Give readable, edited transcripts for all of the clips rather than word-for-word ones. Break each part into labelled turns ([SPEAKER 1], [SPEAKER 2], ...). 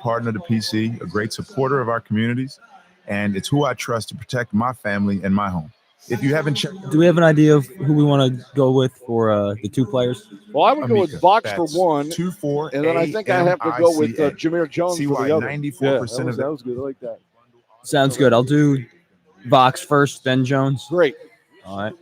[SPEAKER 1] partner to PC, a great supporter of our communities, and it's who I trust to protect my family and my home. If you haven't checked,
[SPEAKER 2] do we have an idea of who we want to go with for the two players?
[SPEAKER 3] Well, I would go with Vox for one,
[SPEAKER 1] 2-4,
[SPEAKER 3] and then I think I have to go with Jameer Jones for the other.
[SPEAKER 1] 94% of
[SPEAKER 3] that was good. I like that.
[SPEAKER 2] Sounds good. I'll do Vox first, then Jones.
[SPEAKER 3] Great.
[SPEAKER 2] All right.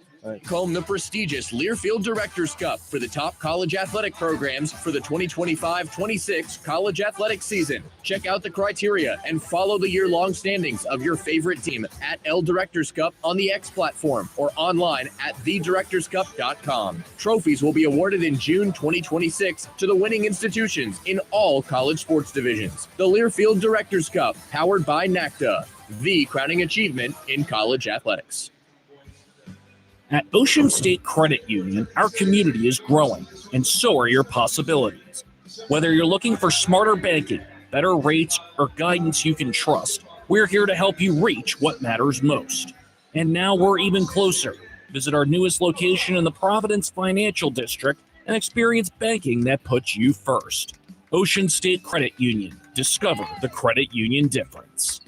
[SPEAKER 4] Comb the prestigious Learfield Directors Cup for the top college athletic programs for the 2025-26 college athletic season. Check out the criteria and follow the year-long standings of your favorite team at L Directors Cup on the X platform or online at thedirectorscup.com. Trophies will be awarded in June 2026 to the winning institutions in all college sports divisions. The Learfield Directors Cup, powered by NACDA, the crowning achievement in college athletics.
[SPEAKER 5] At Ocean State Credit Union, our community is growing, and so are your possibilities. Whether you're looking for smarter banking, better rates, or guidance you can trust, we're here to help you reach what matters most. And now we're even closer. Visit our newest location in the Providence Financial District and experience banking that puts you first. Ocean State Credit Union. Discover the credit union difference.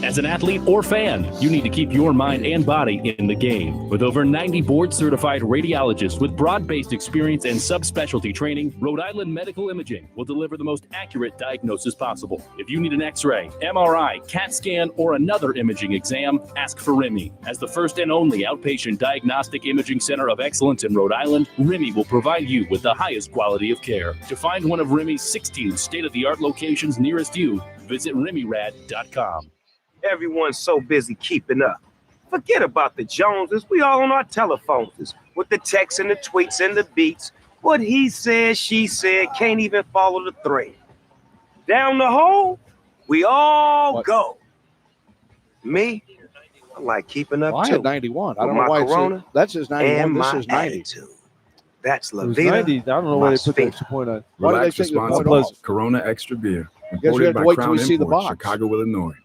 [SPEAKER 6] As an athlete or fan, you need to keep your mind and body in the game. With over 90 board-certified radiologists with broad-based experience and subspecialty training, Rhode Island Medical Imaging will deliver the most accurate diagnosis possible. If you need an X-ray, MRI, CAT scan, or another imaging exam, ask for RIMI. As the first and only outpatient diagnostic imaging center of excellence in Rhode Island, RIMI will provide you with the highest quality of care. To find one of RIMI's 16 state-of-the-art locations nearest you, visit RIMIRAD.com.
[SPEAKER 7] Everyone's so busy keeping up. Forget about the Joneses. We all on our telephones with the texts and the tweets and the beats. What he said, she said, can't even follow the thread. Down the hole, we all go. Me, I like keeping up
[SPEAKER 3] I
[SPEAKER 7] too.
[SPEAKER 3] had 91. I don't know why that's his 91. This is 90.
[SPEAKER 7] Attitude. That's La
[SPEAKER 3] It
[SPEAKER 7] Vida.
[SPEAKER 3] 90. I don't know why they put the extra point on. Why did they
[SPEAKER 8] Relax
[SPEAKER 3] take the point
[SPEAKER 8] responsible.
[SPEAKER 3] off?
[SPEAKER 8] Corona Extra Beer.
[SPEAKER 3] I guess we
[SPEAKER 8] Imported
[SPEAKER 3] have to
[SPEAKER 8] by
[SPEAKER 3] wait till
[SPEAKER 8] Crown
[SPEAKER 3] we see the
[SPEAKER 8] Imports,
[SPEAKER 3] box.
[SPEAKER 8] Chicago, Illinois.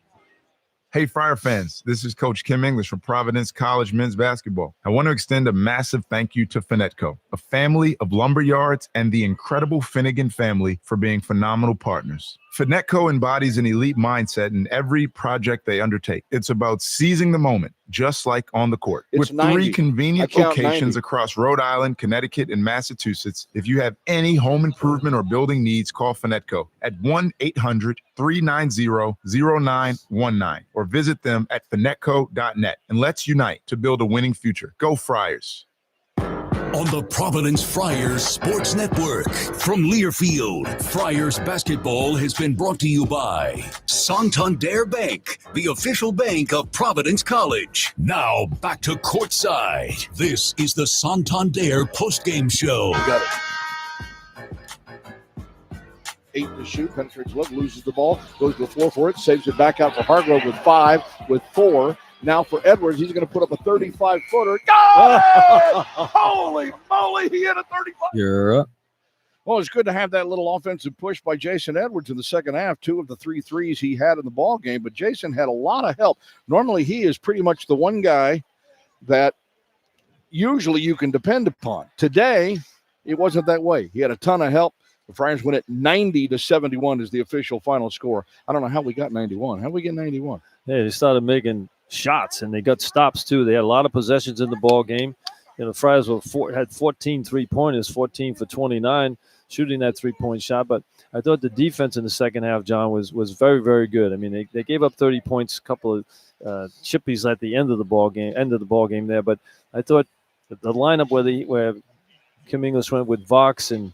[SPEAKER 1] Hey, Friar fans, this is Coach Kim English from Providence College men's basketball. I want to extend a massive thank you to Finetco, a family of lumber yards, and the incredible Finnegan family for being phenomenal partners. Finetco embodies an elite mindset in every project they undertake. It's about seizing the moment, just like on the court.
[SPEAKER 3] It's
[SPEAKER 1] With
[SPEAKER 3] 90.
[SPEAKER 1] 3 convenient
[SPEAKER 3] I count
[SPEAKER 1] locations
[SPEAKER 3] 90.
[SPEAKER 1] across Rhode Island, Connecticut, and Massachusetts, if you have any home improvement or building needs, call Finetco at 1-800-390-0919 or visit them at finetco.net, and let's unite to build a winning future. Go Friars.
[SPEAKER 9] On the Providence Friars Sports Network from Learfield, Friars basketball has been brought to you by Santander Bank, the official bank of Providence College. Now back to courtside. This is the Santander postgame show.
[SPEAKER 3] Got it. 8 to shoot, penetrates left, loses the ball, goes to the floor for it, saves it back out for Hargrove with 5, with 4. Now for Edwards, he's going to put up a 35-footer. Got it! Holy moly, he hit a 35.
[SPEAKER 2] You're up.
[SPEAKER 3] Well, it's good to have that little offensive push by Jason Edwards in the second half. 2 of the 3 threes he had in the ball game, but Jason had a lot of help. Normally, he is pretty much the one guy that usually you can depend upon. Today, it wasn't that way. He had a ton of help. The Friars win it 90-71 is the official final score. I don't know how we got 91. How did we get 91?
[SPEAKER 10] Yeah, they started making shots, and they got stops, too. They had a lot of possessions in the ball game. You know, the Friars had 14 3-pointers, 14 for 29, shooting that three-point shot. But I thought the defense in the second half, John, was very, very good. I mean, they gave up 30 points, a couple of chippies at the end of the ball game there. But I thought the lineup where Kim English went with Vox and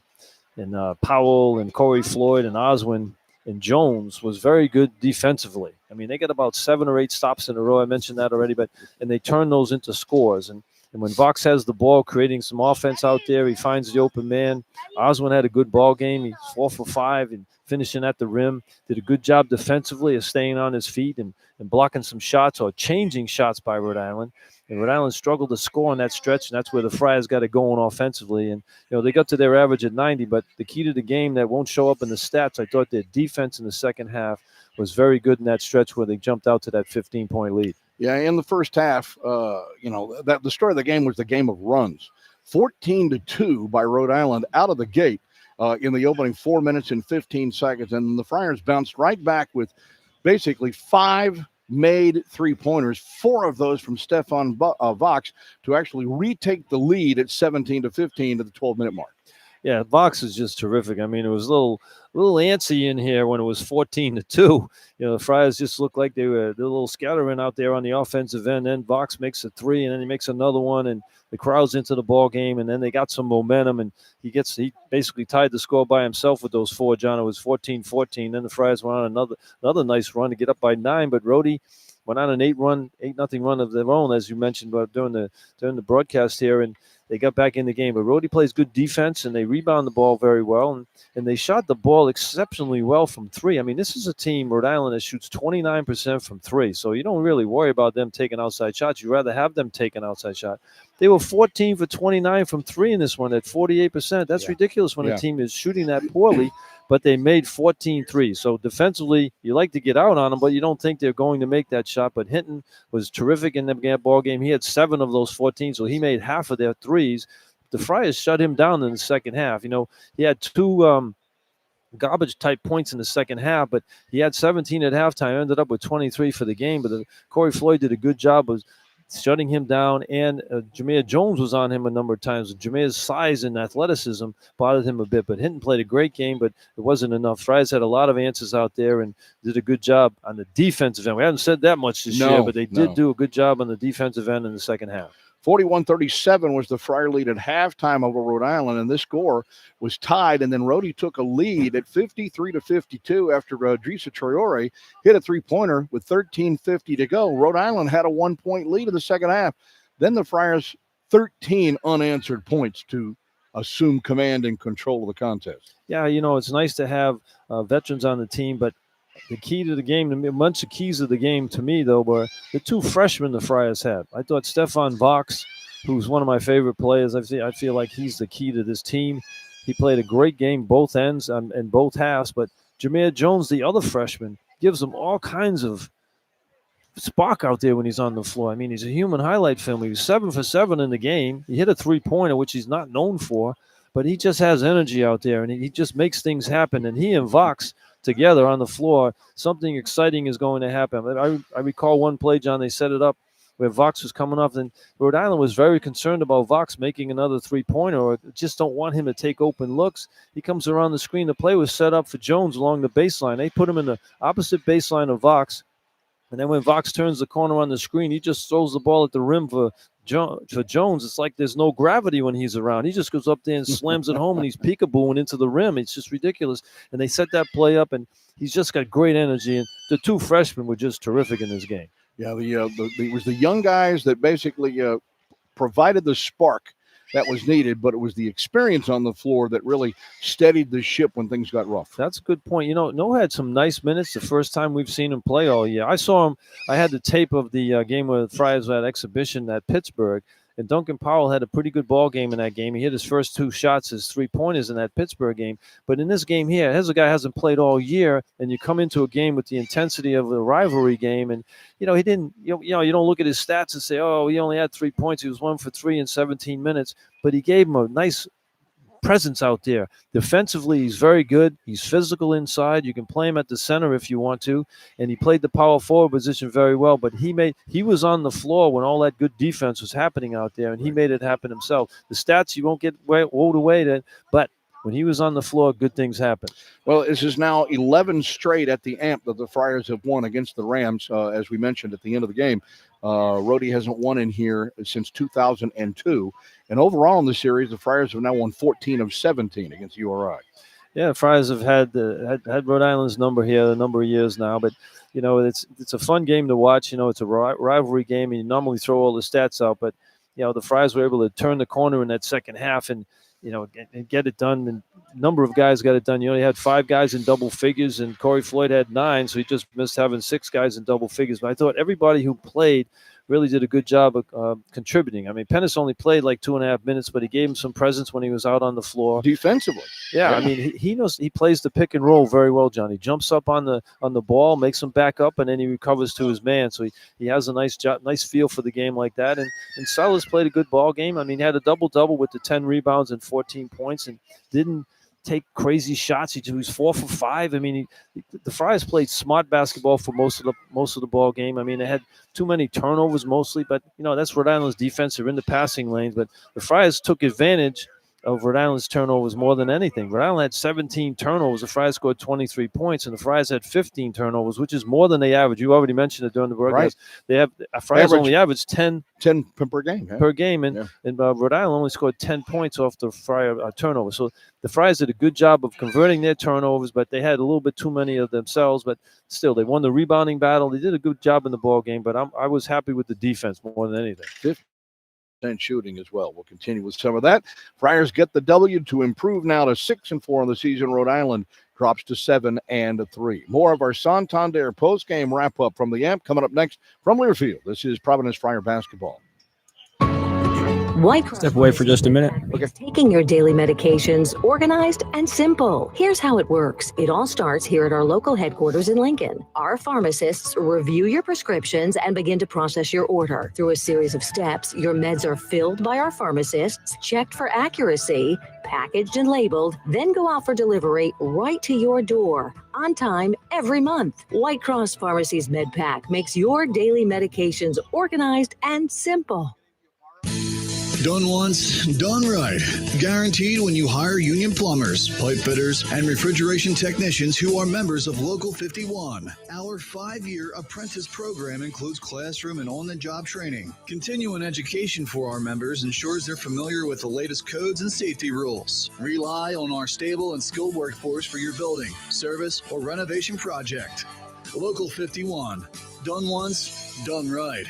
[SPEAKER 10] Powell and Corey Floyd and Oswin and Jones was very good defensively. I mean, they got about 7 or 8 stops in a row. I mentioned that already, and they turn those into scores. And when Vox has the ball, creating some offense out there, he finds the open man. Oswin had a good ball game. He's 4 for 5 and finishing at the rim. Did a good job defensively of staying on his feet and blocking some shots or changing shots by Rhode Island. And Rhode Island struggled to score on that stretch, and that's where the Friars got it going offensively. And, you know, they got to their average at 90, but the key to the game that won't show up in the stats, I thought their defense in the second half was very good in that stretch where they jumped out to that 15-point lead.
[SPEAKER 3] Yeah, in the first half, the story of the game was the game of runs. 14-2 by Rhode Island out of the gate. in the opening 4 minutes and 15 seconds. And the Friars bounced right back with basically 5 made three-pointers, 4 of those from Stefan Vox to actually retake the lead at 17-15 to the 12-minute mark.
[SPEAKER 10] Yeah, Vox is just terrific. I mean, it was a little antsy in here when it was 14-2. The Friars just looked like they're a little scattering out there on the offensive end. Then Vox makes a 3, and then he makes another one, and the crowd's into the ball game, and then they got some momentum, and he basically tied the score by himself with those 4, John. It was 14-14. Then the Friars went on another nice run to get up by 9, but Rhode went on an 8-0 run of their own, as you mentioned during the broadcast here, and they got back in the game. But Rhode plays good defense, and they rebound the ball very well, and they shot the ball exceptionally well from 3. I mean, this is a team, Rhode Island, that shoots 29% from 3, so you don't really worry about them taking outside shots. You'd rather have them take an outside shot. They were 14 for 29 from 3 in this one at 48%. That's ridiculous when a team is shooting that poorly, but they made 14 threes. So defensively, you like to get out on them, but you don't think they're going to make that shot. But Hinton was terrific in the ball game. He had 7 of those 14, so he made half of their threes. The Friars shut him down in the second half. He had 2 garbage-type points in the second half, but he had 17 at halftime, ended up with 23 for the game. But Corey Floyd did a good job of shutting him down, and Jameer Jones was on him a number of times. Jameer's size and athleticism bothered him a bit, but Hinton played a great game, but it wasn't enough. Friars had a lot of answers out there and did a good job on the defensive end. We haven't said that much this year, but they did do a good job on the defensive end in the second half.
[SPEAKER 3] 41-37 was the Friar lead at halftime over Rhode Island, and this score was tied. And then Rhode took a lead at 53-52 after Drisa Traore hit a three-pointer with 13:50 to go. Rhode Island had a 1-point lead in the second half. Then the Friars 13 unanswered points to assume command and control of the contest.
[SPEAKER 10] Yeah, it's nice to have veterans on the team, but the key to the game, a bunch of keys of the game to me, though, were the 2 freshmen the Friars had. I thought Stefan Vox, who's one of my favorite players, I feel like he's the key to this team. He played a great game both ends and both halves, but Jameer Jones, the other freshman, gives them all kinds of spark out there when he's on the floor. I mean, he's a human highlight film. He was 7 for 7 in the game. He hit a three-pointer, which he's not known for, but he just has energy out there, and he just makes things happen. And he and Vox together on the floor, something exciting is going to happen. I recall one play, John, they set it up where Vox was coming off, and Rhode Island was very concerned about Vox making another three-pointer or just don't want him to take open looks. He comes around the screen. The play was set up for Jones along the baseline. They put him in the opposite baseline of Vox, and then when Vox turns the corner on the screen, he just throws the ball at the rim for Jones. It's like there's no gravity when he's around. He just goes up there and slams it home, and he's peekabooing into the rim. It's just ridiculous. And they set that play up, and he's just got great energy. And the 2 freshmen were just terrific in this game.
[SPEAKER 3] Yeah, it was the young guys that basically provided the spark that was needed, but it was the experience on the floor that really steadied the ship when things got rough.
[SPEAKER 10] That's a good point. Noah had some nice minutes the first time we've seen him play all year. I saw him. I had the tape of the game where the Friars had exhibition at Pittsburgh, and Duncan Powell had a pretty good ball game in that game. He hit his first 2 shots as 3-pointers in that Pittsburgh game. But in this game here, here's a guy who hasn't played all year, and you come into a game with the intensity of a rivalry game, and he didn't. You don't look at his stats and say, oh, he only had 3 points. He was 1 for 3 in 17 minutes, but he gave him a nice presence out there. Defensively, he's very good. He's physical inside. You can play him at the center if you want to, and he played the power forward position very well, but he was on the floor when all that good defense was happening out there, and he made it happen himself. The stats, you won't get rolled away, but when he was on the floor, good things happen.
[SPEAKER 3] Well, this is now 11 straight at the AMP that the Friars have won against the Rams, as we mentioned at the end of the game. Rhode hasn't won in here since 2002. And overall in the series, the Friars have now won 14 of 17 against URI.
[SPEAKER 10] Yeah, Friars have had Rhode Island's number here a number of years now, but it's a fun game to watch. It's a rivalry game, and you normally throw all the stats out, but the Friars were able to turn the corner in that second half and get it done. And a number of guys got it done. You only had 5 guys in double figures, and Corey Floyd had 9, so he just missed having 6 guys in double figures. But I thought everybody who played really did a good job of contributing. I mean, Pennis only played like 2.5 minutes, but he gave him some presence when he was out on the floor.
[SPEAKER 3] Defensively.
[SPEAKER 10] Yeah. I mean, he knows he plays the pick and roll very well, John. He jumps up on the ball, makes him back up, and then he recovers to his man. So he has a nice feel for the game like that. And Sellers played a good ball game. I mean, he had a double-double with the 10 rebounds and 14 points and didn't take crazy shots. He was 4 for 5. I mean, the Friars played smart basketball for most of the ball game. I mean, they had too many turnovers mostly, but that's Rhode Island's defense. They're in the passing lanes, but the Friars took advantage of Rhode Island's turnovers more than anything. Rhode Island had 17 turnovers. The Friars scored 23 points, and the Friars had 15 turnovers, which is more than they average. You already mentioned it during the broadcast.
[SPEAKER 3] Right.
[SPEAKER 10] Friars only averaged 10
[SPEAKER 3] per game. Yeah.
[SPEAKER 10] Per game, and Rhode Island only scored 10 points off the Friar turnovers. So the Friars did a good job of converting their turnovers, but they had a little bit too many of themselves. But still, they won the rebounding battle. They did a good job in the ball game, but I was happy with the defense more than anything.
[SPEAKER 3] Shooting as well. We'll continue with some of that. Friars get the W to improve now to 6-4 on the season. Rhode Island drops to 7-3. More of our Santander post-game wrap-up from the AMP coming up next from Learfield. This is Providence Friar basketball.
[SPEAKER 2] Step away for just a minute.
[SPEAKER 8] Okay. Taking your daily medications organized and simple. Here's how it works. It all starts here at our local headquarters in Lincoln. Our pharmacists review your prescriptions and begin to process your order. Through a series of steps, your meds are filled by our pharmacists, checked for accuracy, packaged and labeled, then go out for delivery right to your door, on time, every month. White Cross Pharmacy's MedPack makes your daily medications organized and simple.
[SPEAKER 11] Done once, done right. Guaranteed when you hire union plumbers, pipe fitters, and refrigeration technicians who are members of Local 51. Our 5-year apprentice program includes classroom and on-the-job training. Continuing education for our members ensures they're familiar with the latest codes and safety rules. Rely on our stable and skilled workforce for your building, service, or renovation project. Local 51. Done once, done right.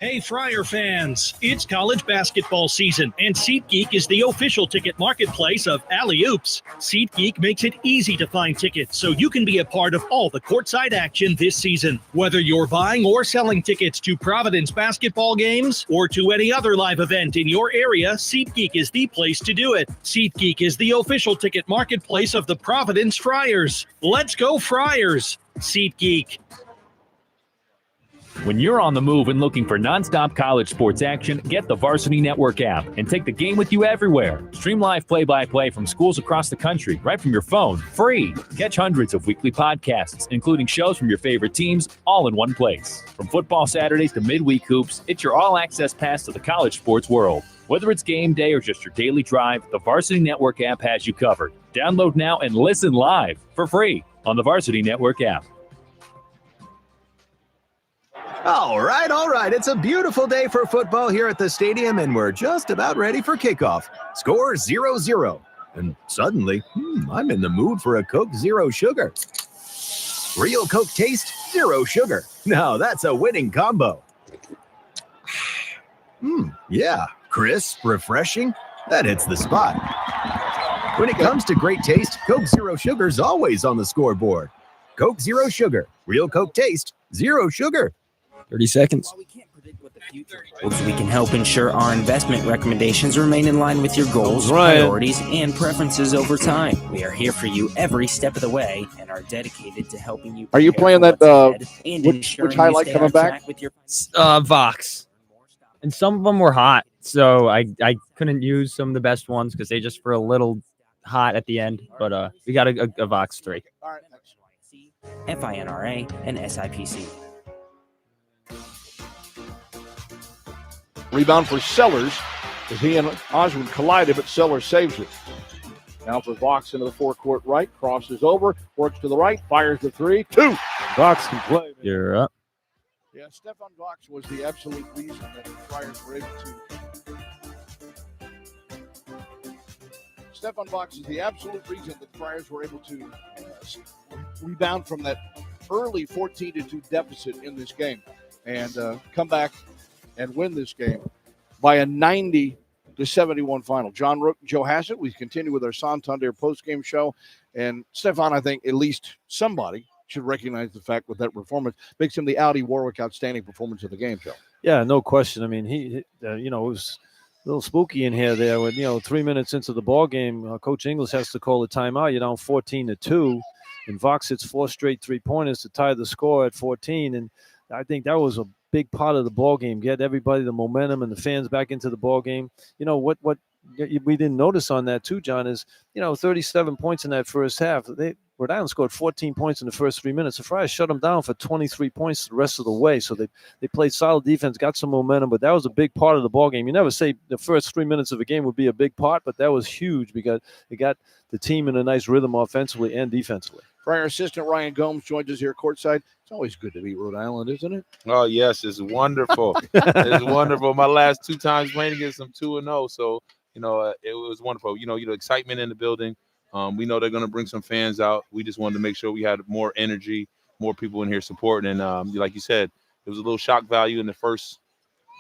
[SPEAKER 5] Hey, Friar fans, it's college basketball season, and SeatGeek is the official ticket marketplace of Alley Oops. SeatGeek makes it easy to find tickets so you can be a part of all the courtside action this season. Whether you're buying or selling tickets to Providence basketball games or to any other live event in your area, SeatGeek is the place to do it. SeatGeek is the official ticket marketplace of the Providence Friars. Let's go Friars! SeatGeek.
[SPEAKER 6] When you're on the move and looking for nonstop college sports action, get the Varsity Network app and take the game with you everywhere. Stream live play-by-play from schools across the country right from your phone, free. Catch hundreds of weekly podcasts, including shows from your favorite teams, all in one place. From football Saturdays to midweek hoops, it's your all-access pass to the college sports world. Whether it's game day or just your daily drive, the Varsity Network app has you covered. Download now and listen live for free on the Varsity Network app.
[SPEAKER 12] All right. It's a beautiful day for football here at the stadium, and we're just about ready for kickoff. Score 0-0. And suddenly, I'm in the mood for a Coke Zero Sugar. Real Coke taste, zero sugar. Now that's a winning combo. Yeah, crisp, refreshing. That hits the spot. When it comes to great taste, Coke Zero Sugar's always on the scoreboard. Coke Zero Sugar. Real Coke taste, zero sugar.
[SPEAKER 2] 30 seconds.
[SPEAKER 13] While we can't predict what the future holds, we can help ensure our investment recommendations remain in line with your goals, priorities, and preferences over time. We are here for you every step of the way and are dedicated to helping you.
[SPEAKER 3] Are you playing that? Which highlight coming back?
[SPEAKER 2] Vox. And some of them were hot, so I couldn't use some of the best ones because they just were a little hot at the end. But we got a Vox 3.
[SPEAKER 3] All right.
[SPEAKER 13] FINRA and SIPC.
[SPEAKER 3] Rebound for Sellers as he and Osmond collided, but Sellers saves it. Now for Vox into the forecourt right, crosses over, works to the right, fires the 3, 2.
[SPEAKER 10] Vox can play. Man.
[SPEAKER 2] You're up.
[SPEAKER 3] Yeah, Stefan Vox was the absolute reason that the Friars were able to. Stefan Vox is the absolute reason that the Friars were able to rebound from that early 14-2 deficit in this game and come back and win this game by a 90-71 final. John Rooke, Joe Hassett, we continue with our Santander post-game show. And Stefan, I think at least somebody should recognize the fact with that performance makes him the Audi Warwick outstanding performance of the game, Joe.
[SPEAKER 10] Yeah, no question. I mean, he it was a little spooky in here there with, 3 minutes into the ball game. Coach Ingles has to call a timeout. You're down 14-2. And Vox hits 4 straight three-pointers to tie the score at 14. And I think that was a big part of the ball game. Get everybody, the momentum and the fans back into the ball game. You know what we didn't notice on that too, John, is 37 points in that first half. Rhode Island scored 14 points in the first 3 minutes. The Friars shut them down for 23 points the rest of the way. So they played solid defense, got some momentum, but that was a big part of the ball game. You never say the first 3 minutes of a game would be a big part, but that was huge because it got the team in a nice rhythm offensively and defensively.
[SPEAKER 3] Friar assistant Ryan Gomes joins us here courtside. It's always good to beat Rhode Island, isn't it?
[SPEAKER 14] Oh, yes, it's wonderful. It's wonderful. My last 2 times playing against them, 2-0. So, it was wonderful. The excitement in the building. We know they're going to bring some fans out. We just wanted to make sure we had more energy, more people in here supporting. And like you said, it was a little shock value in the first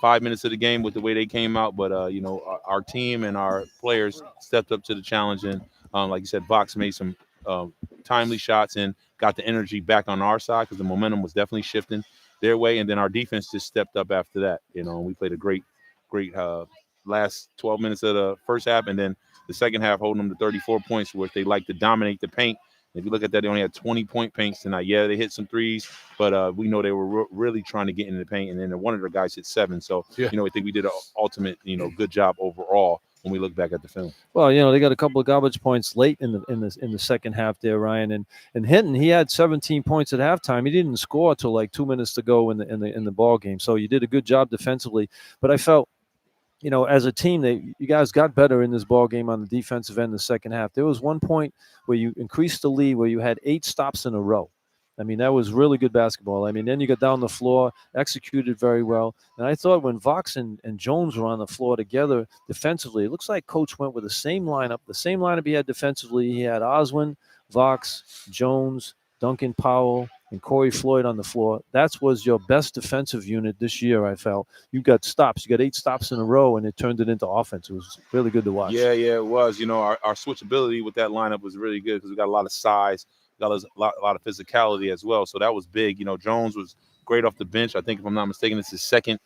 [SPEAKER 14] 5 minutes of the game with the way they came out. But, our team and our players stepped up to the challenge. And like you said, Vox made some timely shots and got the energy back on our side because the momentum was definitely shifting their way. And then our defense just stepped up after that. We played a great last 12 minutes of the first half. And then the second half holding them to 34 points, where they like to dominate the paint. If you look at that, they only had 20-point paints tonight. Yeah, they hit some threes, but we know they were really trying to get into the paint. And then one of their guys hit 7. So, I think we did an ultimate, good job overall when we look back at the film. Well,
[SPEAKER 10] they got a couple of garbage points late in the second half there, Ryan. And Hinton, he had 17 points at halftime. He didn't score till like 2 minutes to go in the ball game. So you did a good job defensively. But I felt, as a team, you guys got better in this ball game on the defensive end in the second half. There was one point where you increased the lead where you had 8 stops in a row. I mean, that was really good basketball. I mean, then you got down the floor, executed very well. And I thought when Vox and Jones were on the floor together defensively, it looks like Coach went with the same lineup he had defensively. He had Oswin, Vox, Jones, Duncan Powell, and Corey Floyd on the floor. That was your best defensive unit this year, I felt. You got stops. You got 8 stops in a row, and it turned it into offense. It was really good to watch.
[SPEAKER 14] Yeah, it was. Our switchability with that lineup was really good because we got a lot of size, got a lot of physicality as well. So that was big. Jones was great off the bench. I think, if I'm not mistaken, it's his second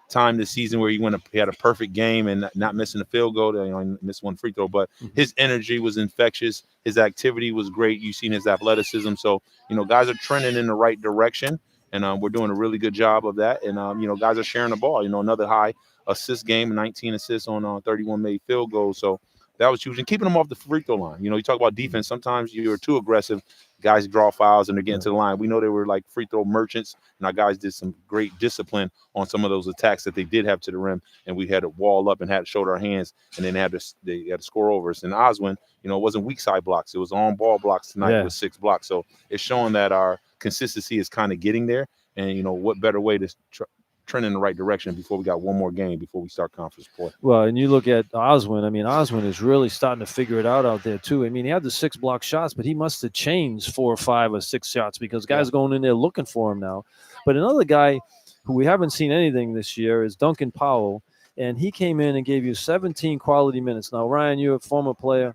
[SPEAKER 14] time this season where he had a perfect game and not missing a field goal. He missed 1 free throw, but his energy was infectious. His activity was great. You've seen his athleticism. So, guys are trending in the right direction, and we're doing a really good job of that. And, guys are sharing the ball. Another high assist game, 19 assists on 31 made field goals. So that was huge. And keeping them off the free throw line. You talk about defense. Sometimes you're too aggressive. Guys draw fouls and they're getting to the line. We know they were like free throw merchants, and our guys did some great discipline on some of those attacks that they did have to the rim, and we had to wall up and had to shoulder our hands, and then they had to score over us. And Oswin, it wasn't weak side blocks. It was on ball blocks tonight with 6 blocks. So it's showing that our consistency is kind of getting there. And, what better way to trend in the right direction before we got one more game before we start conference play.
[SPEAKER 10] Well, and you look at Oswin. I mean, Oswin is really starting to figure it out there too. I mean, he had the 6 block shots, but he must have changed 4 or 5 or 6 shots because guys going in there looking for him now. But another guy who we haven't seen anything this year is Duncan Powell, and he came in and gave you 17 quality minutes. Now, Ryan, you're a former player.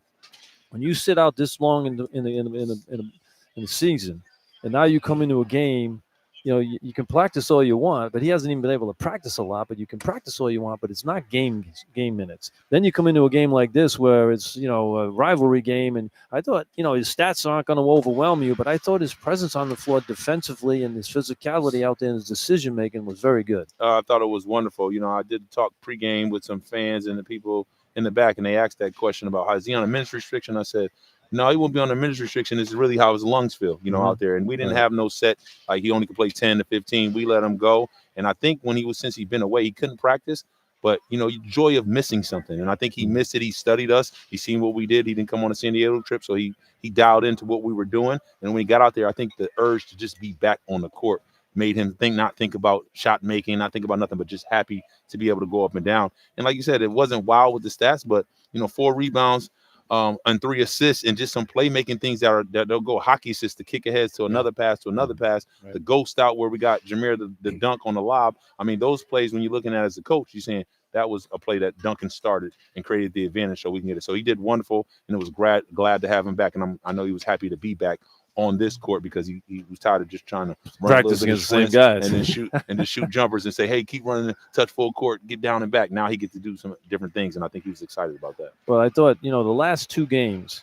[SPEAKER 10] When you sit out this long in the season, and now you come into a game. You can practice all you want, but he hasn't even been able to practice a lot. But you can practice all you want, but it's not game minutes. Then you come into a game like this where it's a rivalry game, and I thought his stats aren't going to overwhelm you, but I thought his presence on the floor defensively and his physicality out there and his decision making was very good.
[SPEAKER 14] I thought it was wonderful. I did talk pregame with some fans and the people in the back, and they asked that question about is he on a minutes restriction? I said, no, he won't be on a minutes restriction. It's really how his lungs feel, out there. And we didn't have no set, like he only could play 10 to 15. We let him go. And I think since he's been away, he couldn't practice. But, joy of missing something. And I think he missed it. He studied us. He seen what we did. He didn't come on a San Diego trip. So he dialed into what we were doing. And when he got out there, I think the urge to just be back on the court made him not think about shot making, not think about nothing, but just happy to be able to go up and down. And like you said, it wasn't wild with the stats, but, 4 rebounds, and 3 assists, and just some playmaking things that they'll go hockey assists, the kick ahead to another pass, the ghost out where we got Jameer the dunk on the lob. I mean, those plays, when you're looking at it as a coach, you're saying that was a play that Duncan started and created the advantage so we can get it. So he did wonderful, and it was glad to have him back. And I know he was happy to be back on this court because he was tired of just trying to
[SPEAKER 10] practice against the same guys
[SPEAKER 14] and then shoot jumpers and say, hey, keep running, touch full court, get down and back. Now he gets to do some different things, and I think he was excited about that.
[SPEAKER 10] Well, I thought, the last 2 games,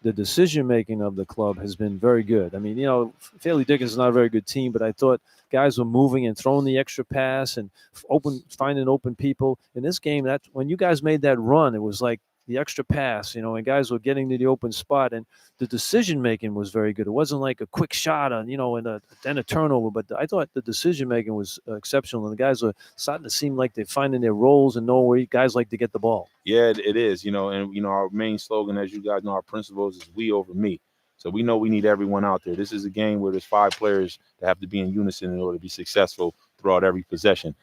[SPEAKER 10] the decision-making of the club has been very good. I mean, Fairleigh Dickinson is not a very good team, but I thought guys were moving and throwing the extra pass and finding open people. In this game, that when you guys made that run, it was like the extra pass, and guys were getting to the open spot, and the decision-making was very good. It wasn't like a quick shot and then a turnover, but I thought the decision-making was exceptional, and the guys were starting to seem like they're finding their roles and know where guys like to get the ball.
[SPEAKER 14] Yeah, it is, and our main slogan, as you guys know, our principles is we over me. So we know we need everyone out there. This is a game where there's 5 players that have to be in unison in order to be successful throughout every possession.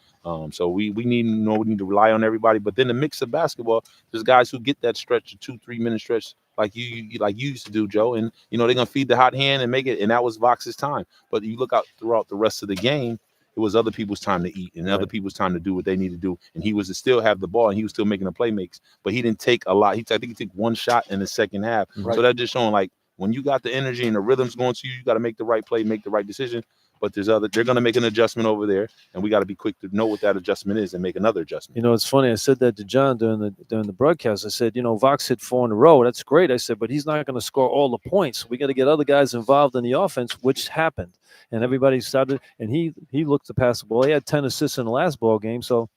[SPEAKER 14] So we need to rely on everybody. But then the mix of basketball, there's guys who get that stretch, a 2-3 minute stretch like you used to do, Joe. And they're gonna feed the hot hand and make it. And that was Vox's time. But you look out throughout the rest of the game, it was other people's time to eat and other people's time to do what they need to do. And he was to still have the ball and he was still making the play makes. But he didn't take a lot. I think he took 1 shot in the second half. Right. So that's just showing like when you got the energy and the rhythm's going to you, you got to make the right play, make the right decision. But they're going to make an adjustment over there, and we got to be quick to know what that adjustment is and make another adjustment.
[SPEAKER 10] It's funny. I said that to John during the broadcast. I said, Vox hit 4 in a row. That's great. I said, but he's not going to score all the points. We got to get other guys involved in the offense, which happened. And everybody started, and he looked to pass the ball. He had 10 assists in the last ball game, so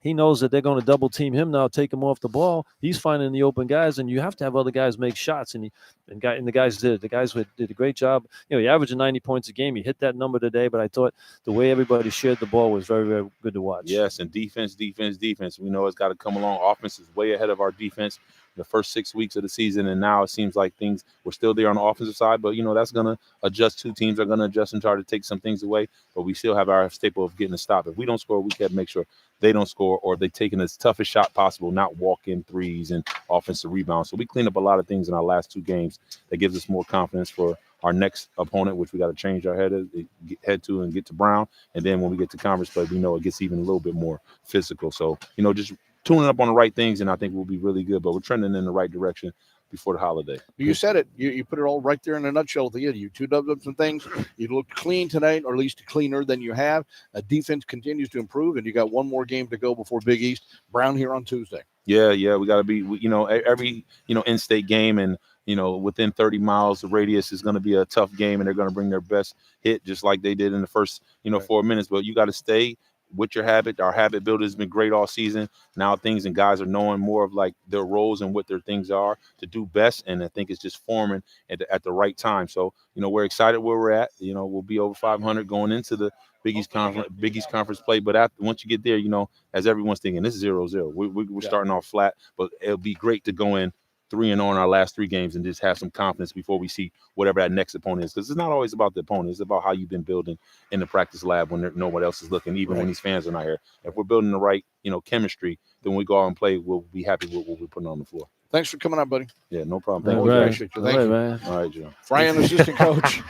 [SPEAKER 10] he knows that they're going to double team him now, take him off the ball. He's finding the open guys, and you have to have other guys make shots. And the guys did. The guys did a great job. He averaged 90 points a game. He hit that number today, but I thought the way everybody shared the ball was very, very good to watch.
[SPEAKER 14] Yes, and defense. We know it's got to come along. Offense is way ahead of our defense the first 6 weeks of the season, and now it seems like we're still there on the offensive side, but that's going to adjust. 2 teams are going to adjust and try to take some things away, but we still have our staple of getting a stop. If we don't score, we can make sure they don't score, or they taking as toughest shot possible, not walk-in threes and offensive rebounds. So we clean up a lot of things in our last 2 games that gives us more confidence for our next opponent, which we got to change our head to and get to Brown. And then when we get to conference play, we know it gets even a little bit more physical. So, just tuning up on the right things, and I think we'll be really good. But we're trending in the right direction before the holiday.
[SPEAKER 3] You said it. You put it all right there in a nutshell at the end. You tuned up some things. You looked clean tonight, or at least cleaner than you have. Defense continues to improve, and you got 1 more game to go before Big East. Brown here on Tuesday.
[SPEAKER 14] Yeah. We got to be, every, in-state game and, within 30 miles of radius is going to be a tough game, and they're going to bring their best hit just like they did in the first, 4 minutes. But you got to stay with your habit. Our habit builder has been great all season. Now guys are knowing more of like their roles and what their things are to do best. And I think it's just forming at the right time. So, we're excited where we're at. We'll be over 500 going into the Big East Conference play. But once you get there, as everyone's thinking, this is 0-0. We're starting off flat, but it'll be great to go in 3-0 our last 3 games and just have some confidence before we see whatever that next opponent is. Because it's not always about the opponent. It's about how you've been building in the practice lab when no one else is looking, even when these fans are not here. If we're building the right, chemistry, then when we go out and play, we'll be happy with what we're putting on the floor.
[SPEAKER 3] Thanks for coming out, buddy.
[SPEAKER 14] Yeah, no problem.
[SPEAKER 3] Thank you. Appreciate you. Thank you.
[SPEAKER 10] Man.
[SPEAKER 14] All right, Joe.
[SPEAKER 3] Ryan, assistant coach.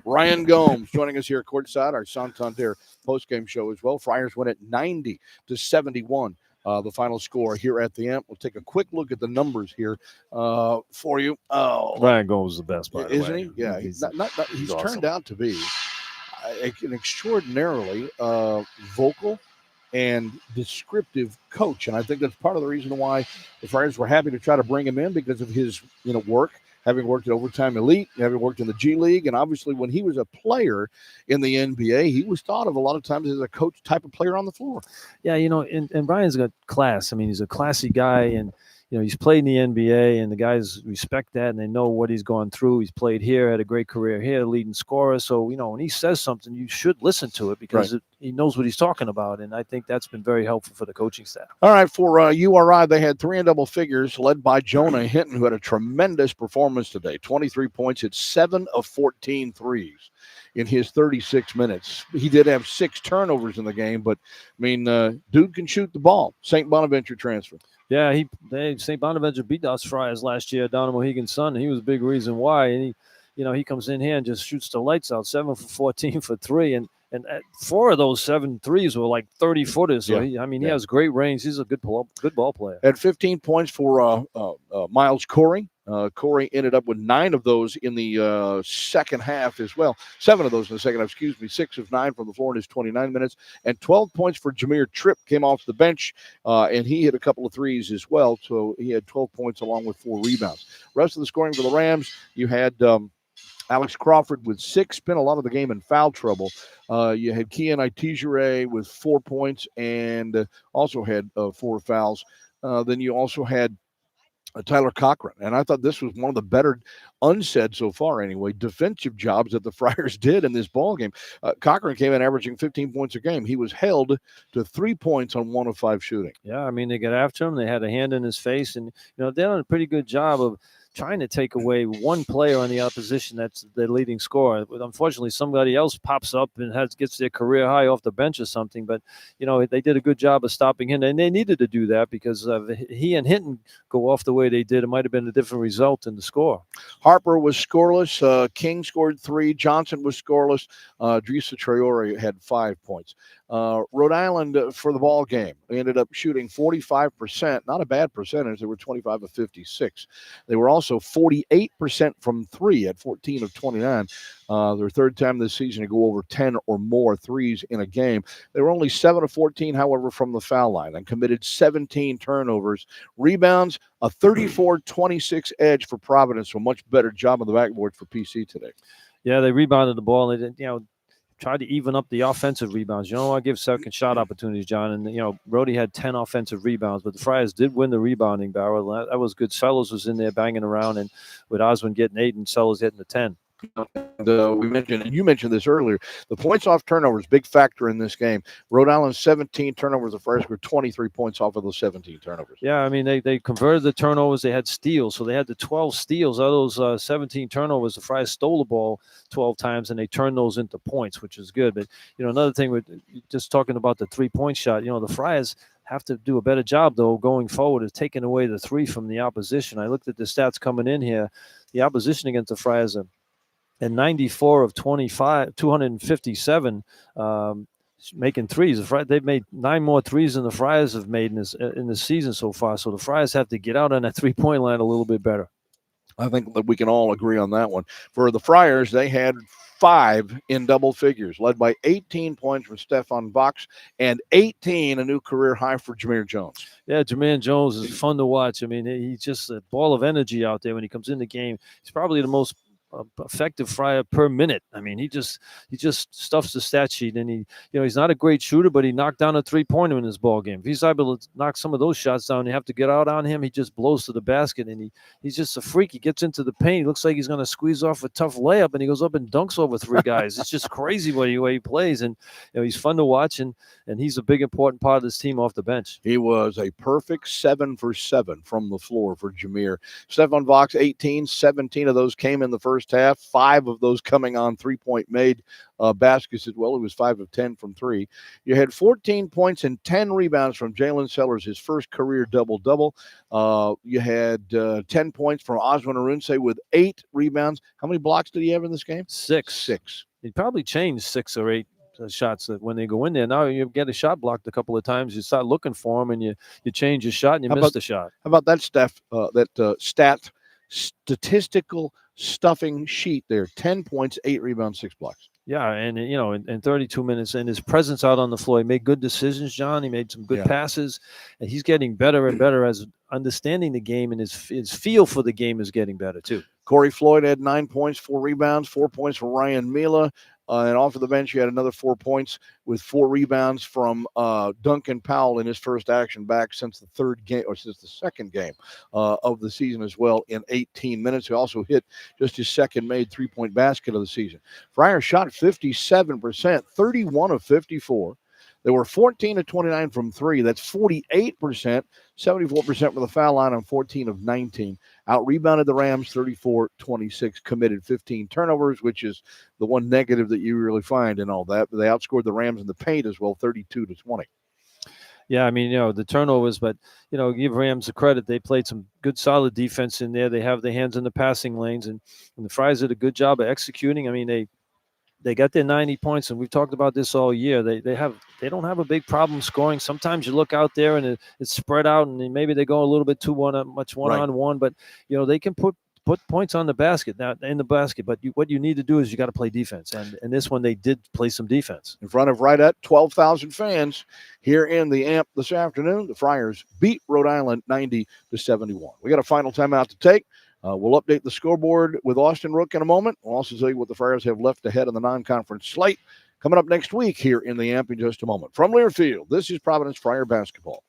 [SPEAKER 3] Ryan Gomes joining us here courtside, our Santander postgame show as well. Friars win at 90-71. The final score here at the Amp. We'll take a quick look at the numbers here for you.
[SPEAKER 10] Ryan Gomes is the best, by the way.
[SPEAKER 3] Isn't he? Yeah, he's awesome. Turned out to be an extraordinarily vocal and descriptive coach, and I think that's part of the reason why the Friars were happy to try to bring him in, because of his work, having worked at Overtime Elite, having worked in the G League, and obviously when he was a player in the NBA, he was thought of a lot of times as a coach type of player on the floor.
[SPEAKER 10] Yeah, and Brian's got class. I mean, he's a classy guy, and he's played in the NBA, and the guys respect that, and they know what he's gone through. He's played here, had a great career here, leading scorer. So, when he says something, you should listen to it, because he knows what he's talking about, and I think that's been very helpful for the coaching staff.
[SPEAKER 3] All right, for URI, they had 3 in double figures, led by Jonah Hinton, who had a tremendous performance today. 23 points, hit 7 of 14 threes in his 36 minutes. He did have 6 turnovers in the game, but, dude can shoot the ball. St. Bonaventure transfer.
[SPEAKER 10] Yeah, St. Bonaventure beat us Friars last year down in Mohegan Sun, and he was a big reason why. And he comes in here and just shoots the lights out, 7 for 14 for 3, and 4 of those 7 threes were like 30-footers. So he has great range. He's a good ball player.
[SPEAKER 3] At 15 points for Miles Corey, Corey ended up with 9 of those in the second half as well. 7 of those in the second half, 6 of 9 from the floor in his 29 minutes. And 12 points for Jameer Tripp came off the bench, and he hit a couple of threes as well. So he had 12 points along with 4 rebounds. Rest of the scoring for the Rams, you had Alex Crawford with 6, spent a lot of the game in foul trouble. You had Kian Itijere with 4 points and also had 4 fouls. Then you also had Tyler Cochran, and I thought this was one of the better, unsaid so far anyway, defensive jobs that the Friars did in this ball game. Cochran came in averaging 15 points a game. He was held to 3 points on 1 of 5 shooting.
[SPEAKER 10] Yeah, I mean, they got after him. They had a hand in his face, and they've done a pretty good job of trying to take away one player on the opposition that's the leading scorer. But unfortunately, somebody else pops up and gets their career high off the bench or something. But, they did a good job of stopping him, and they needed to do that because he and Hinton go off the way they did. It might have been a different result in the score.
[SPEAKER 3] Harper was scoreless. King scored 3. Johnson was scoreless. Drisa Traore had 5 points. Rhode Island for the ball game, they ended up shooting 45%. Not a bad percentage. They were 25 of 56. They were also 48% from 3 at 14 of 29. Their third time this season to go over 10 or more threes in a game. They were only 7 of 14, however, from the foul line and committed 17 turnovers. Rebounds, a 34-26 edge for Providence. So much better job on the backboard for PC today.
[SPEAKER 10] Yeah, they rebounded the ball. And they tried to even up the offensive rebounds. I give second shot opportunities, John. And, Rhode had 10 offensive rebounds, but the Friars did win the rebounding battle. That was good. Sellers was in there banging around, and with Oswin getting 8 and Sellers hitting the 10.
[SPEAKER 3] And you mentioned this earlier, the points off turnovers, big factor in this game. Rhode Island 17 turnovers, the Friars were 23 points off of those 17 turnovers.
[SPEAKER 10] Yeah, I mean, they converted the turnovers. They had steals, so they had the 12 steals. Out of those 17 turnovers, the Friars stole the ball 12 times, and they turned those into points, which is good. But, another thing, with just talking about the three-point shot, the Friars have to do a better job, though, going forward, of taking away the 3 from the opposition. I looked at the stats coming in here. The opposition against the Friars are and 94 of 25, 257 making threes. They've made 9 more threes than the Friars have made in the season so far. So the Friars have to get out on that 3-point line a little bit better.
[SPEAKER 3] I think that we can all agree on that one. For the Friars, they had 5 in double figures, led by 18 points from Stefan Vox and 18, a new career high for Jameer Jones.
[SPEAKER 10] Yeah, Jameer Jones is fun to watch. I mean, he's just a ball of energy out there when he comes in the game. He's probably the most effective Friar per minute. I mean, he just stuffs the stat sheet, and he's not a great shooter, but he knocked down a 3-pointer in this ball game. If he's able to knock some of those shots down, you have to get out on him. He just blows to the basket, and he's just a freak. He gets into the paint. He looks like he's going to squeeze off a tough layup, and he goes up and dunks over 3 guys. It's just crazy the way he plays, and he's fun to watch, and he's a big important part of this team off the bench.
[SPEAKER 3] He was a perfect 7 for 7 from the floor for Jameer. Stefan Vox 18, 17 of those came in the first half, 5 of those coming on 3-point made baskets as well. He was 5 of 10 from 3. You had 14 points and 10 rebounds from Jalen Sellers, his first career double-double. You had 10 points from Oswin Arunse with 8 rebounds. How many blocks did he have in this game?
[SPEAKER 10] 6. He probably changed 6 or 8 shots that when they go in there. Now you get a shot blocked a couple of times, you start looking for him, and you change your shot, and you miss the shot.
[SPEAKER 3] How about that statistical stuffing sheet there? 10 points, 8 rebounds, 6 blocks.
[SPEAKER 10] Yeah, and in 32 minutes, and his presence out on the floor, he made good decisions, John. He made some good passes, and he's getting better and better as understanding the game, and his feel for the game is getting better too.
[SPEAKER 3] Corey Floyd had 9 points, 4 rebounds, 4 points for Ryan Mila. And off of the bench, you had another 4 points with 4 rebounds from Duncan Powell in his first action back since the second game of the season as well in 18 minutes. He also hit just his second made 3-point basket of the season. Friars shot 57%, 31 of 54. They were 14 of 29 from 3. That's 48%, 74% from the foul line on 14 of 19. Out-rebounded the Rams 34-26, committed 15 turnovers, which is the one negative that you really find in all that. But they outscored the Rams in the paint as well, 32-20.
[SPEAKER 10] Yeah, I mean, the turnovers, but, give Rams the credit. They played some good, solid defense in there. They have their hands in the passing lanes, and the Friars did a good job of executing. I mean, they they got their 90 points, and we've talked about this all year. They don't have a big problem scoring. Sometimes you look out there and it's spread out, and maybe they go a little bit too much one-on-one, but they can put points on the basket, now in the basket. But what you need to do is you got to play defense, and this one they did play some defense
[SPEAKER 3] in front of right at 12,000 fans here in the AMP this afternoon. The Friars beat Rhode Island 90-71. We got a final timeout to take. We'll update the scoreboard with Austin Rooke in a moment. We'll also tell you what the Friars have left ahead in the non-conference slate coming up next week here in the AMP in just a moment. From Learfield, this is Providence Friar basketball.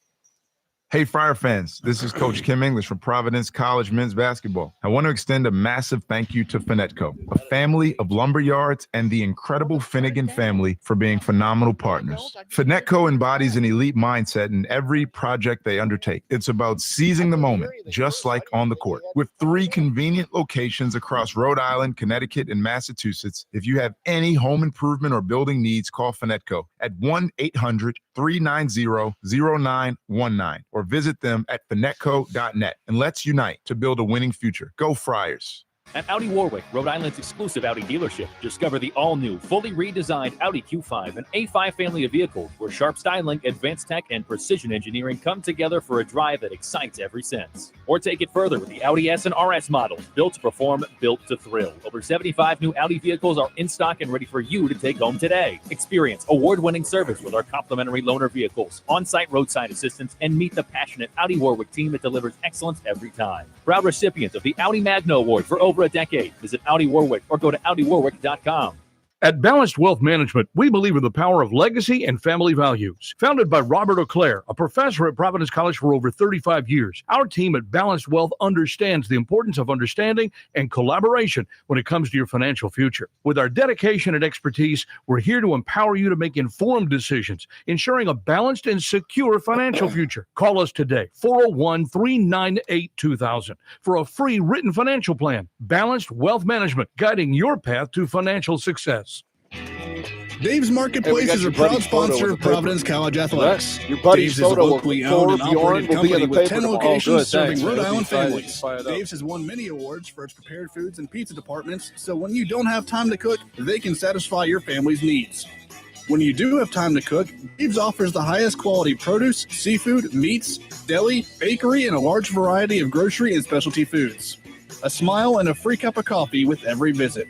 [SPEAKER 1] Hey, Friar fans, this is Coach Kim English from Providence College men's basketball. I want to extend a massive thank you to Finetco, a family of lumber yards, and the incredible Finnegan family for being phenomenal partners. Finetco embodies an elite mindset in every project they undertake. It's about seizing the moment, just like on the court. With 3 convenient locations across Rhode Island, Connecticut, and Massachusetts, if you have any home improvement or building needs, call Finetco at 1-800-390-0919 or visit them at finetco.net, and let's unite to build a winning future. Go Friars.
[SPEAKER 6] At Audi Warwick, Rhode Island's exclusive Audi dealership, discover the all-new, fully redesigned Audi Q5, an A5 family of vehicles where sharp styling, advanced tech, and precision engineering come together for a drive that excites every sense. Or take it further with the Audi S and RS models, built to perform, built to thrill. Over 75 new Audi vehicles are in stock and ready for you to take home today. Experience award-winning service with our complimentary loaner vehicles, on-site roadside assistance, and meet the passionate Audi Warwick team that delivers excellence every time. Proud recipient of the Audi Magno Award for over a decade. Visit Audi Warwick or go to AudiWarwick.com.
[SPEAKER 15] At Balanced Wealth Management, we believe in the power of legacy and family values. Founded by Robert Auclair, a professor at Providence College for over 35 years, our team at Balanced Wealth understands the importance of understanding and collaboration when it comes to your financial future. With our dedication and expertise, we're here to empower you to make informed decisions, ensuring a balanced and secure financial future. Call us today, 401-398-2000, for a free written financial plan. Balanced Wealth Management, guiding your path to financial success.
[SPEAKER 11] Dave's Marketplace is a proud sponsor of Providence College Athletics.
[SPEAKER 3] Your buddy's
[SPEAKER 11] Dave's is a
[SPEAKER 3] photo
[SPEAKER 11] locally
[SPEAKER 3] of
[SPEAKER 11] owned and
[SPEAKER 3] Bjorn
[SPEAKER 11] operated
[SPEAKER 3] will be in
[SPEAKER 11] company
[SPEAKER 3] the
[SPEAKER 11] with
[SPEAKER 3] paper
[SPEAKER 11] 10
[SPEAKER 3] tomorrow.
[SPEAKER 11] locations serving
[SPEAKER 10] thanks,
[SPEAKER 11] Rhode
[SPEAKER 10] man.
[SPEAKER 11] Island
[SPEAKER 10] Fired
[SPEAKER 11] families.
[SPEAKER 10] up.
[SPEAKER 11] Dave's has won many awards for its prepared foods and pizza departments, so when you don't have time to cook, they can satisfy your family's needs. When you do have time to cook, Dave's offers the highest quality produce, seafood, meats, deli, bakery, and a large variety of grocery and specialty foods. A smile and a free cup of coffee with every visit.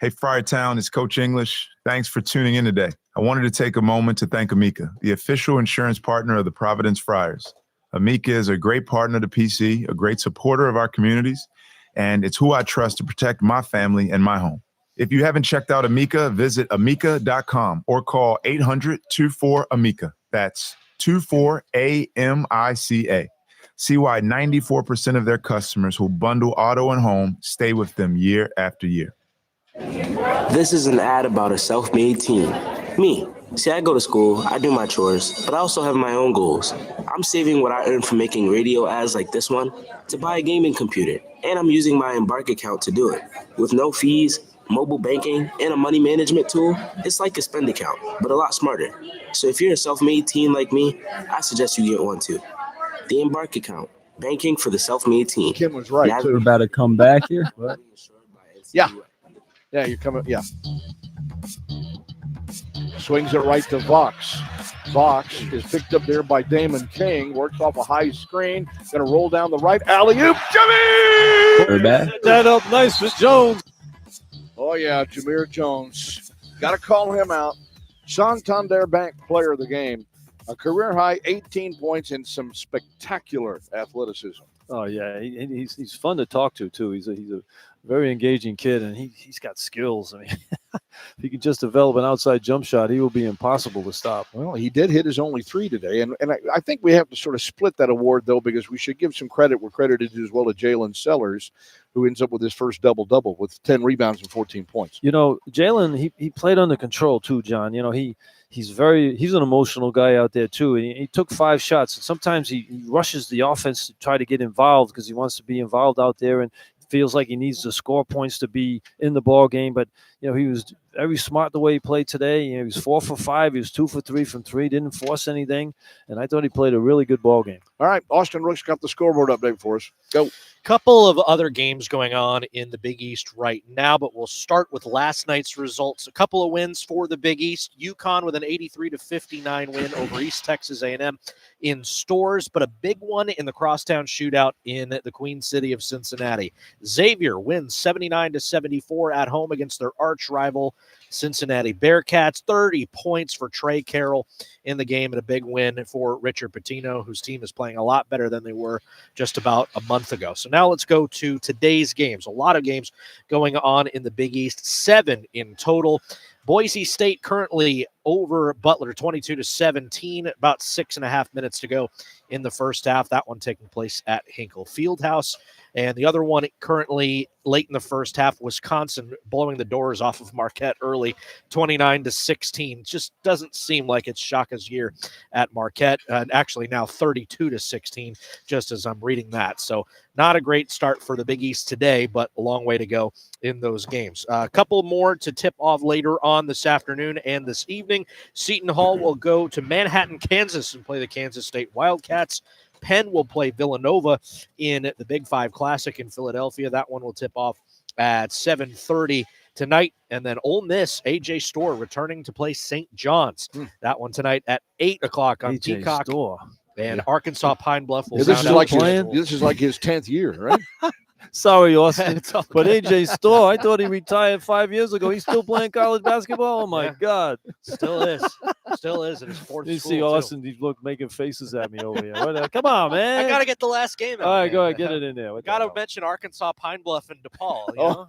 [SPEAKER 1] Hey, Friartown, it's Coach English. Thanks for tuning in today. I wanted to take a moment to thank Amica, the official insurance partner of the Providence Friars. Amica is a great partner to PC, a great supporter of our communities, and it's who I trust to protect my family and my home. If you haven't checked out Amica, visit amica.com or call 800-24-AMICA. That's 24-AMICA. See why 94% of their customers who bundle auto and home stay with them year after year.
[SPEAKER 16] This is an ad about a self-made teen. Me. See, I go to school, I do my chores, but I also have my own goals. I'm saving what I earn from making radio ads like this one to buy a gaming computer, and I'm using my Embark account to do it. With no fees, mobile banking, and a money management tool, it's like a spend account, but a lot smarter. So if you're a self-made teen like me, I suggest you get one too. The Embark account, banking for the self-made teen.
[SPEAKER 3] Kim was right,
[SPEAKER 2] too. We're about to come back here.
[SPEAKER 3] Yeah. Yeah, you're coming. Yeah. Swings it right to Vox. Vox is picked up there by Damon King. Works off a high screen. Going to roll down the right. Alley-oop. Jimmy!
[SPEAKER 2] We're back.
[SPEAKER 10] That up nice for Jones.
[SPEAKER 3] Oh, yeah. Jameer Jones. Got to call him out. Santander Bank player of the game. A career high 18 points and some spectacular athleticism.
[SPEAKER 10] Oh, yeah. He's fun to talk to, too. He's a very engaging kid, and he's got skills. I mean, if he can just develop an outside jump shot, he will be impossible to stop.
[SPEAKER 3] Well, he did hit his only 3 today, and I think we have to sort of split that award, though, because we should give some credit where credit is as well to Jalen Sellers, who ends up with his first double-double with 10 rebounds and 14 points.
[SPEAKER 10] You know, Jalen, he played under control, too, John. You know, he's an emotional guy out there, too. And he took 5 shots. And sometimes he rushes the offense to try to get involved because he wants to be involved out there and feels like he needs to score points to be in the ball game. But, he was very smart the way he played today. He was 4 for 5. He was 2 for 3 from 3. Didn't force anything, and I thought he played a really good ball game.
[SPEAKER 3] All right, Austin Rooke's got the scoreboard update for us. Go.
[SPEAKER 17] Couple of other games going on in the Big East right now, but we'll start with last night's results. A couple of wins for the Big East. UConn with an 83-59 win over East Texas A&M in Stores, but a big one in the crosstown shootout in the Queen City of Cincinnati. Xavier wins 79-74 at home against their arch rival Cincinnati Bearcats. 30 points for Trey Carroll in the game, and a big win for Richard Pitino, whose team is playing a lot better than they were just about a month ago. So now let's go to today's games. A lot of games going on in the Big East, 7 in total. Boise State currently over Butler 22-17, about 6.5 minutes to go in the first half. That one taking place at Hinkle Fieldhouse. And the other one currently late in the first half, Wisconsin blowing the doors off of Marquette early, 29-16. Just doesn't seem like it's Shaka's year at Marquette. Actually now 32-16, just as I'm reading that. So not a great start for the Big East today, but a long way to go in those games. A couple more to tip off later on this afternoon and this evening. Seton Hall will go to Manhattan, Kansas, and play the Kansas State Wildcats. Penn will play Villanova in the Big 5 Classic in Philadelphia. That one will tip off at 7:30 tonight. And then Ole Miss, A.J. Storr returning to play St. John's. That one tonight at 8 o'clock on
[SPEAKER 10] A.J.
[SPEAKER 17] Peacock.
[SPEAKER 10] Storr.
[SPEAKER 17] And Arkansas Pine Bluff will
[SPEAKER 3] this is like his 10th year, right?
[SPEAKER 10] Sorry, Austin. But A.J. Storr, I thought he retired 5 years ago. He's still playing college basketball? Oh, my God.
[SPEAKER 17] Still is. Still is in his fourth
[SPEAKER 10] You
[SPEAKER 17] school,
[SPEAKER 10] see
[SPEAKER 17] too.
[SPEAKER 10] Austin, he's making faces at me over here. Come on, man.
[SPEAKER 17] I got to get the last game out.
[SPEAKER 10] All right, go ahead. Get it in there.
[SPEAKER 17] Got to mention Arkansas Pine Bluff and DePaul. You know?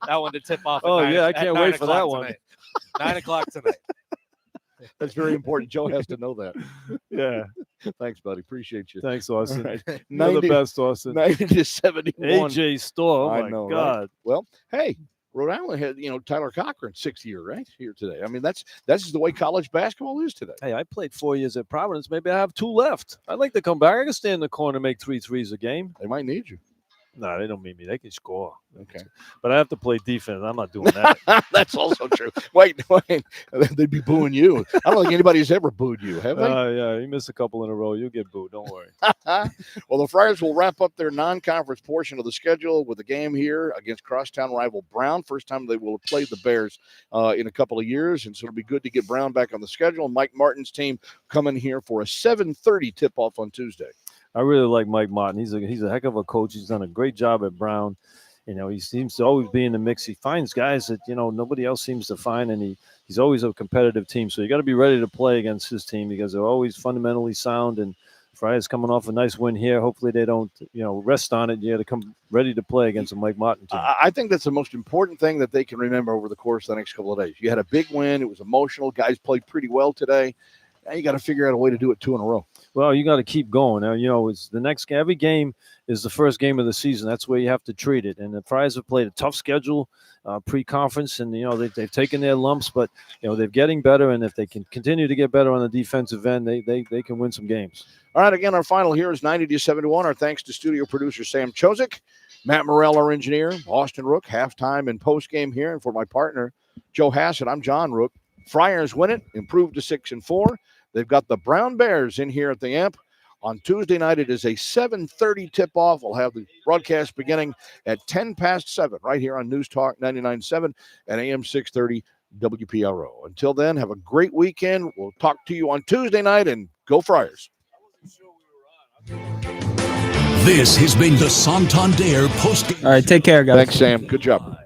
[SPEAKER 17] That one to tip off at 9,
[SPEAKER 10] I can't wait for that one.
[SPEAKER 17] Tonight. 9 o'clock tonight.
[SPEAKER 3] That's very important. Joe has to know that.
[SPEAKER 10] Yeah.
[SPEAKER 3] Thanks, buddy. Appreciate you.
[SPEAKER 10] Thanks, Austin.
[SPEAKER 3] Right.
[SPEAKER 10] You're the best, Austin.
[SPEAKER 3] 90-71.
[SPEAKER 10] A.J. Storr. Oh,
[SPEAKER 3] I
[SPEAKER 10] my
[SPEAKER 3] know,
[SPEAKER 10] God.
[SPEAKER 3] Right? Well, hey, Rhode Island had, Tyler Cochran, 6th year, right? Here today. I mean, that's just the way college basketball is today.
[SPEAKER 10] Hey, I played 4 years at Providence. Maybe I have 2 left. I'd like to come back. I can stand in the corner and make 3 threes a game.
[SPEAKER 3] They might need you.
[SPEAKER 10] No, they don't need me. They can score. Okay. But I have to play defense. I'm not doing that.
[SPEAKER 3] That's also true. Wait. They'd be booing you. I don't think anybody's ever booed you, have they?
[SPEAKER 10] Yeah, you missed a couple in a row. You'll get booed. Don't worry.
[SPEAKER 3] Well, the Friars will wrap up their non-conference portion of the schedule with a game here against crosstown rival Brown. First time they will have played the Bears in a couple of years, and so it'll be good to get Brown back on the schedule. Mike Martin's team coming here for a 7:30 tip-off on Tuesday.
[SPEAKER 10] I really like Mike Martin. He's a heck of a coach. He's done a great job at Brown. He seems to always be in the mix. He finds guys that, nobody else seems to find, and he's always a competitive team. So you got to be ready to play against his team because they're always fundamentally sound. And Friars coming off a nice win here. Hopefully they don't, rest on it. You got to come ready to play against a Mike Martin team.
[SPEAKER 3] I think that's the most important thing that they can remember over the course of the next couple of days. You had a big win. It was emotional. Guys played pretty well today. Now you got to figure out a way to do it 2 in a row.
[SPEAKER 10] Well, you got to keep going. Now, it's the next game. Every game is the first game of the season. That's where you have to treat it. And the Friars have played a tough schedule pre-conference, and they've taken their lumps, but they're getting better. And if they can continue to get better on the defensive end, they can win some games.
[SPEAKER 3] All right, again, our final here is 90-71. Our thanks to studio producer Sam Chozik, Matt Morrell, our engineer, Austin Rooke, halftime and post-game here, and for my partner Joe Hassett, I'm John Rooke. Friars win it, improved to 6-4. They've got the Brown Bears in here at the Amp. On Tuesday night, it is a 7:30 tip-off. We'll have the broadcast beginning at 7:10 right here on News Talk 99.7 and AM 630 WPRO. Until then, have a great weekend. We'll talk to you on Tuesday night, and go Friars.
[SPEAKER 9] This has been the Santander Post.
[SPEAKER 2] All right, take care, guys.
[SPEAKER 3] Thanks, Sam. Good job.